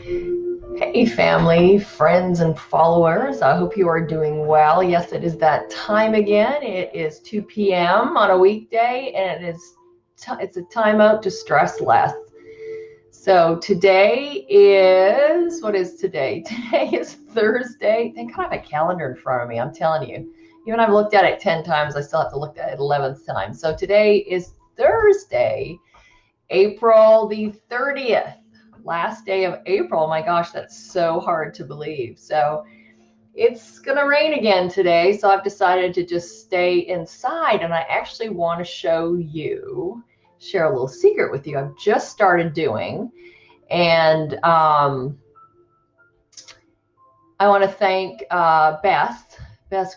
Hey, family, friends, and followers. I hope you are doing well. Yes, it is that time again. It is 2 p.m. on a weekday, and it's a time out to stress less. So today is what is today? Today is Thursday. Thank God I have a calendar in front of me. I'm telling you, even I've looked at it 10 times, I still have to look at it 11th time. So today is Thursday, April the 30th, last day of April. My gosh, that's so hard to believe. So it's going to rain again today. So I've decided to just stay inside. And I actually want to share a little secret with you. I've just started doing. And I want to thank Beth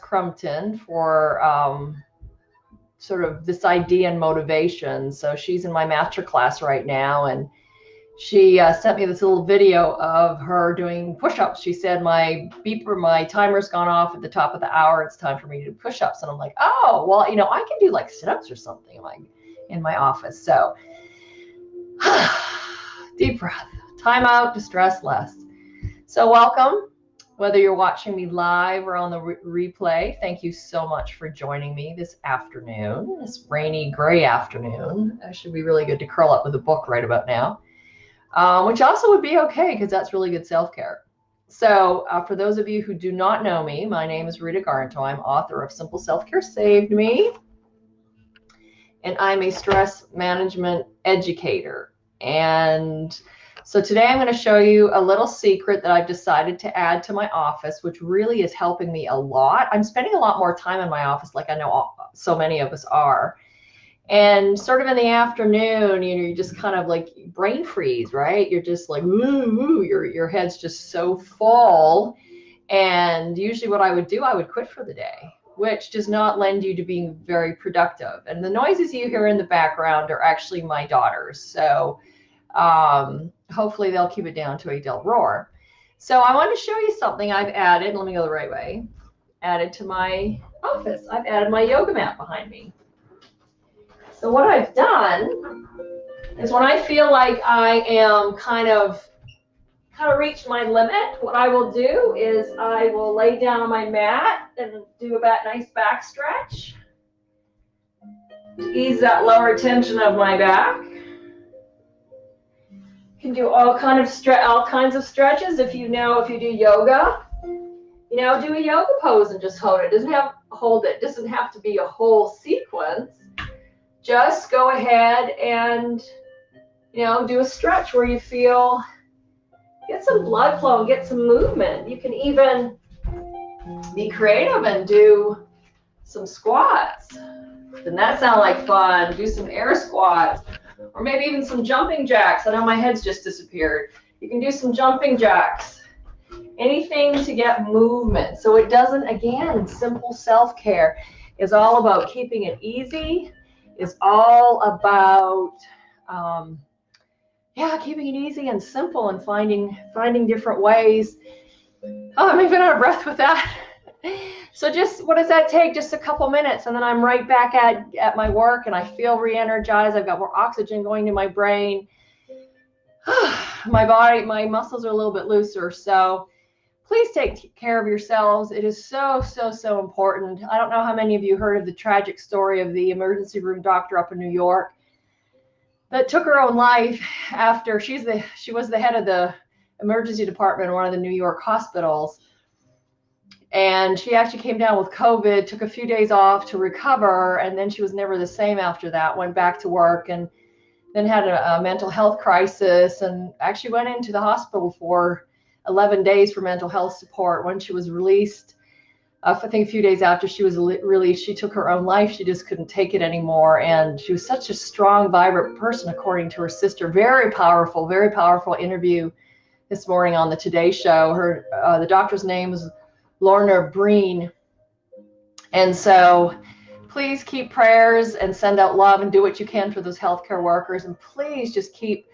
Crumpton, for sort of this idea and motivation. So she's in my master class right now, and she sent me this little video of her doing push-ups. She said, my timer's gone off at the top of the hour. It's time for me to do push-ups. And I'm like, oh, well, I can do like sit-ups or something in my office. So deep breath, time out to stress less. So welcome. Whether you're watching me live or on the replay, thank you so much for joining me this afternoon, this rainy, gray afternoon. It should be really good to curl up with a book right about now. Which also would be okay because that's really good self-care. So for those of you who do not know me, my name is Rita Garnto. I'm author of Simple Self-Care Saved Me, and I'm a stress management educator. And so today I'm going to show you a little secret that I've decided to add to my office, which really is helping me a lot. I'm spending a lot more time in my office, like I know so many of us are. And sort of in the afternoon, you're just kind of like brain freeze, right? You're just like, your head's just so full. And usually what I would do, I would quit for the day, which does not lend you to being very productive. And the noises you hear in the background are actually my daughters. So hopefully they'll keep it down to a dull roar. So I want to show you something I've added. Let me go the right way. Added to my office. I've added my yoga mat behind me. So what I've done is when I feel like I am kind of reached my limit, what I will do is I will lay down on my mat and do a nice back stretch to ease that lower tension of my back. You can do all kinds of stretches if you do yoga. Do a yoga pose and just hold it. It doesn't have to be a whole sequence. Just go ahead and do a stretch where you feel, get some blood flow and get some movement. You can even be creative and do some squats. Doesn't that sound like fun? Do some air squats, or maybe even some jumping jacks. I know my head's just disappeared. You can do some jumping jacks. Anything to get movement. So it doesn't, again, simple self-care is all about keeping it easy. Is all about keeping it easy and simple and finding different ways. Oh, I'm even out of breath with that. So just, what does that take? Just a couple minutes, and then I'm right back at my work, and I feel re-energized. I've got more oxygen going to my brain. My muscles are a little bit looser. So please take care of yourselves. It is so, so, so important. I don't know how many of you heard of the tragic story of the emergency room doctor up in New York that took her own life after she was the head of the emergency department in one of the New York hospitals. And she actually came down with COVID, took a few days off to recover, and then she was never the same after that, went back to work, and then had a mental health crisis, and actually went into the hospital for 11 days for mental health support. When she was released, I think a few days after she was released, she took her own life. She just couldn't take it anymore. And she was such a strong, vibrant person, according to her sister. Very powerful interview this morning on the Today Show. The doctor's name was Lorna Breen. And so please keep prayers and send out love and do what you can for those healthcare workers. And please just keep,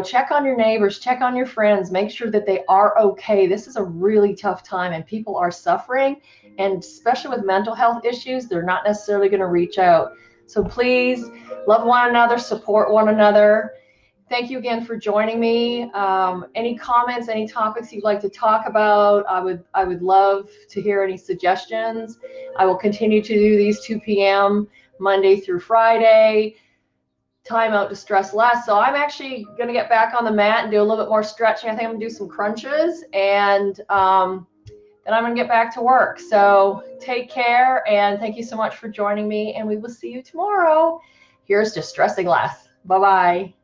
check on your neighbors, check on your friends, make sure that they are okay. This is a really tough time, and people are suffering, and especially with mental health issues, they're not necessarily going to reach out. So please love one another, support one another. thank you again for joining me. Any comments, any topics you'd like to talk about, I would love to hear any suggestions. I will continue to do these 2 p.m. Monday through Friday. Time out to stress less. So I'm actually going to get back on the mat and do a little bit more stretching. I think I'm going to do some crunches, and then I'm going to get back to work. So take care, and thank you so much for joining me, and we will see you tomorrow. Here's to stressing less. Bye-bye.